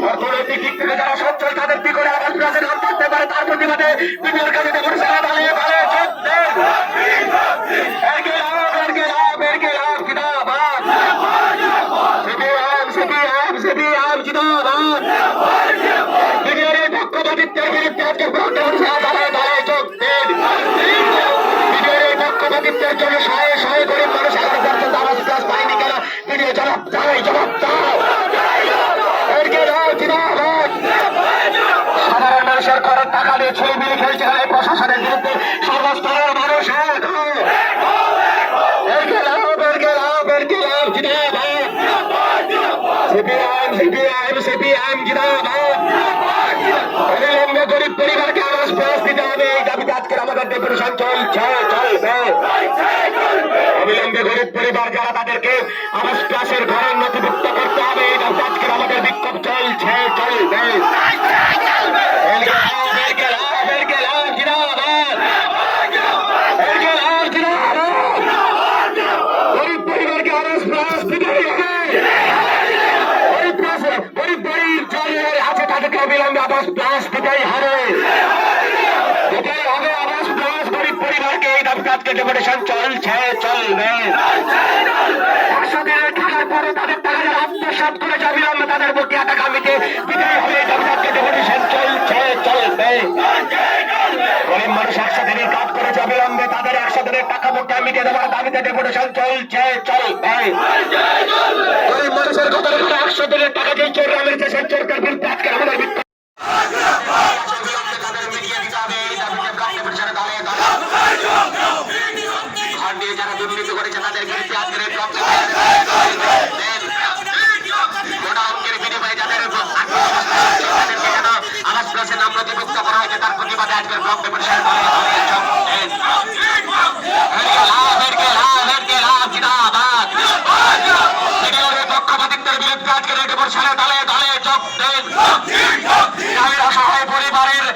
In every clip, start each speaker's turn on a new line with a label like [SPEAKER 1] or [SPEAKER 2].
[SPEAKER 1] অর্থনৈতিক দিক থেকে যারা সচ্ছল তাদের কি করে আবাস প্লাসের নাম করতে পারে তার প্রতিবাদে বিপিএল কাজে সাধারণ মানুষের করের টাকা দিয়ে ছেলেমেয়ে খেলছে প্রশাসনের বিরুদ্ধে সর্বস্তরের মানুষ গরিব পরিবারকে আবাস প্লাস দিতে হবে এই দাবিতে আজকের আমাদের ডেপুটেশন চলছে চলবে অবিলম্বে গরিব পরিবার যারা তাদেরকে আবাস প্লাসের ঘরের নথিভুক্ত করতে হবে এই দাবিতে আজকের আমাদের বিক্ষোভ চলছে চলবে গরিব পরিবারকে আবাস প্লাস দিতেই হবে আছে তাদেরকে অবিলম্বে আবাস প্লাস দিতেই হবে আবাস প্লাস গরিব পরিবারকে এই দাবিতে আজকে ডেপুটেশন চলছে চলবে 100 দিনের টাকার পরে তাদের টাকা যারা আত্মসাৎ করেছে অবিলম্বে তাদের বকেয়া টাকা মিটে দিতেই হবে এই দাবিতে আজকে ডেপুটেশন চলছে চলবে গরিব মানুষ 100 দিনের কাজ করেছে অবিলম্বে তাদের 100 দিনের টাকা বকেয়া মিটে দেওয়ার দাবিতে ডেপুটেশন চলছে চলবে গরিব মানুষের কথা 100 দিনের টাকা দিয়ে চোর গ্রামের দেশের সরকার বিরুদ্ধে আজকে আমাদের যারা দুর্নীতি করেছে তাদের বিরুদ্ধে আজকের মোটা অঙ্কের বিনিময়ে যাদের আবাস প্লাসের নাম নথিভুক্ত করা হয়েছে তার প্রতিবাদে আজকের ব্লক ডেপুটেশন পক্ষপাতিত্বের বিরুদ্ধে আজকের ডেপুটেশনে দলে দলে যোগ দেন অসহায় পরিবারের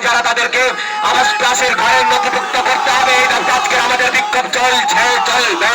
[SPEAKER 1] যারা তাদেরকে আবাস প্লাসের ঘরের নথিভুক্ত করতে হবে এই দাবিতে আজকের আমাদের বিক্ষোভ চলছে চলবে